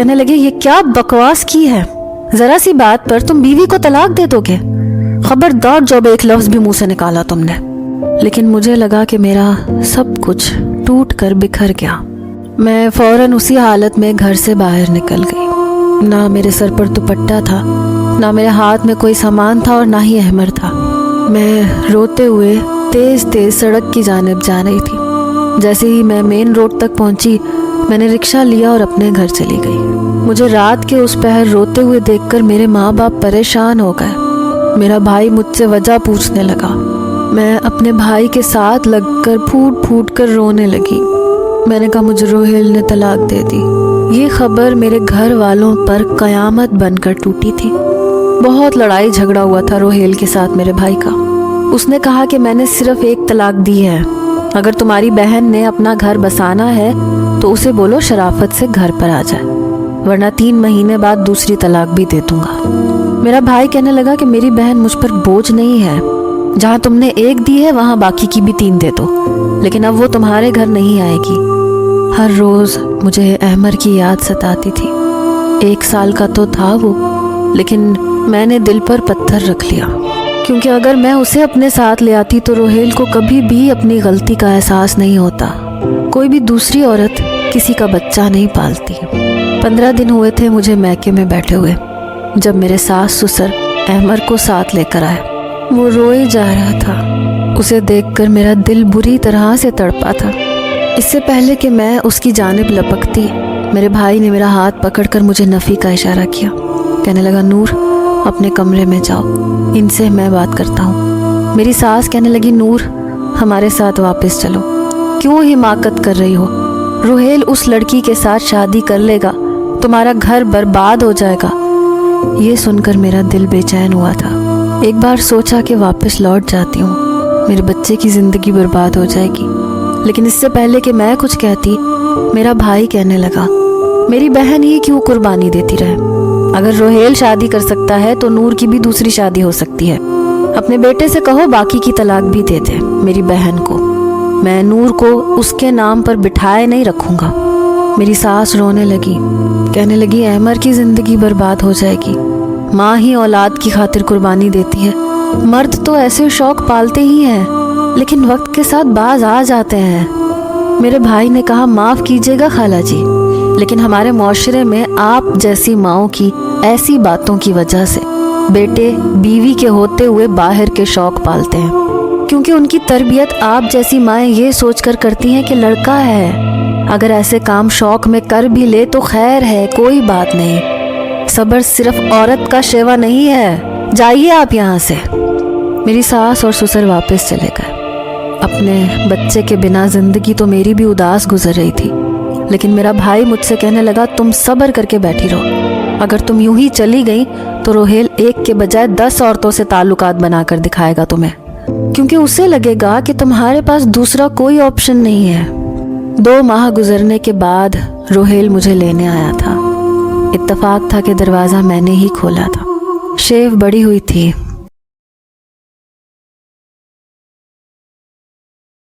کہنے لگے یہ کیا بکواس کی ہے، ذرا سی بات پر تم بیوی کو طلاق دے دو گے، خبردار جب ایک لفظ بھی منہ سے نکالا تم نے۔ لیکن مجھے لگا کہ میرا سب کچھ ٹوٹ کر بکھر گیا۔ میں فوراً اسی حالت میں گھر سے باہر نکل گئی۔ نہ میرے سر پر دوپٹہ تھا، نہ میرے ہاتھ میں کوئی سامان تھا اور نہ ہی احمر تھا۔ میں روتے ہوئے تیز تیز سڑک کی جانب جا رہی تھی۔ جیسے ہی میں مین روڈ تک پہنچی، میں نے رکشہ لیا اور اپنے گھر چلی گئی۔ مجھے رات کے اس پہر روتے ہوئے دیکھ کر میرے ماں باپ پریشان ہو گئے۔ میرا بھائی مجھ سے وجہ پوچھنے لگا۔ میں اپنے بھائی کے ساتھ لگ کر پھوٹ پھوٹ کر رونے لگی۔ میں نے کہا مجھے روہیل نے طلاق دے دی۔ یہ خبر میرے گھر والوں پر قیامت بن کر ٹوٹی تھی۔ بہت لڑائی جھگڑا ہوا تھا روہیل کے ساتھ میرے بھائی کا۔ اس نے کہا کہ میں نے صرف ایک طلاق دی ہے، اگر تمہاری بہن نے اپنا گھر بسانا ہے تو اسے بولو شرافت سے گھر پر آ جائے، ورنہ 3 مہینے بعد دوسری طلاق بھی دے دوں گا۔ میرا بھائی کہنے لگا کہ میری بہن مجھ پر بوجھ نہیں ہے، جہاں تم نے 1 دی ہے وہاں باقی کی بھی 3 دے دو، لیکن اب وہ تمہارے گھر نہیں آئے گی۔ ہر روز مجھے احمر کی یاد ستاتی تھی۔ 1 سال کا تو تھا وہ، لیکن میں نے دل پر پتھر رکھ لیا، کیونکہ اگر میں اسے اپنے ساتھ لے آتی تو روہیل کو کبھی بھی اپنی غلطی کا احساس نہیں ہوتا۔ کوئی بھی دوسری عورت کسی کا بچہ نہیں پالتی۔ 15 دن ہوئے تھے مجھے میکے میں بیٹھے ہوئے، جب میرے ساس سسر احمر کو ساتھ لے کر آئے۔ وہ روئے جا رہا تھا، اسے دیکھ کر میرا دل بری طرح سے تڑپا تھا۔ اس سے پہلے کہ میں اس کی جانب لپکتی، میرے بھائی نے میرا ہاتھ پکڑ کر مجھے نفی کا اشارہ کیا۔ کہنے لگا نور اپنے کمرے میں جاؤ، ان سے میں بات کرتا ہوں۔ میری ساس کہنے لگی نور ہمارے ساتھ واپس چلو، کیوں حماقت کر رہی ہو؟ روہیل اس لڑکی کے ساتھ شادی کر لے گا، تمہارا گھر برباد ہو جائے گا۔ یہ سن کر میرا دل بے چین ہوا تھا۔ ایک بار سوچا کہ واپس لوٹ جاتی ہوں، میرے بچے کی زندگی برباد ہو جائے گی، لیکن اس سے پہلے کہ میں کچھ کہتی، میرا بھائی کہنے لگا میری بہن ہی کیوں قربانی دیتی رہے؟ اگر روہیل شادی کر سکتا ہے تو نور کی بھی دوسری شادی ہو سکتی ہے۔ اپنے بیٹے سے کہو باقی کی طلاق بھی دے دے میری بہن کو، میں نور کو اس کے نام پر بٹھائے نہیں رکھوں گا۔ میری ساس رونے لگی، کہنے لگی احمر کی زندگی برباد ہو جائے گی، ماں ہی اولاد کی خاطر قربانی دیتی ہے، مرد تو ایسے شوق پالتے ہی ہیں لیکن وقت کے ساتھ باز آ جاتے ہیں۔ میرے بھائی نے کہا معاف کیجیے گا خالہ جی، لیکن ہمارے معاشرے میں آپ جیسی ماؤں کی ایسی باتوں کی وجہ سے بیٹے بیوی کے ہوتے ہوئے باہر کے شوق پالتے ہیں، کیونکہ ان کی تربیت آپ جیسی مائیں یہ سوچ کر کرتی ہیں کہ لڑکا ہے، اگر ایسے کام شوق میں کر بھی لے تو خیر ہے، کوئی بات نہیں، صبر صرف عورت کا شیوا نہیں ہے، جائیے آپ یہاں سے۔ میری ساس اور سسر واپس چلے گئے۔ اپنے بچے کے بنا زندگی تو میری بھی اداس گزر رہی تھی، لیکن میرا بھائی مجھ سے کہنے لگا تم صبر کر کے بیٹھی رہو، اگر تم یوں ہی چلی گئی تو روہیل 1 کے بجائے 10 عورتوں سے تعلقات بنا کر دکھائے گا تمہیں، کیونکہ اسے لگے گا کہ تمہارے پاس دوسرا کوئی آپشن نہیں ہے۔ 2 ماہ گزرنے کے بعد روہیل مجھے لینے آیا تھا۔ اتفاق تھا کہ دروازہ میں نے ہی کھولا تھا۔ شیو بڑی ہوئی تھی،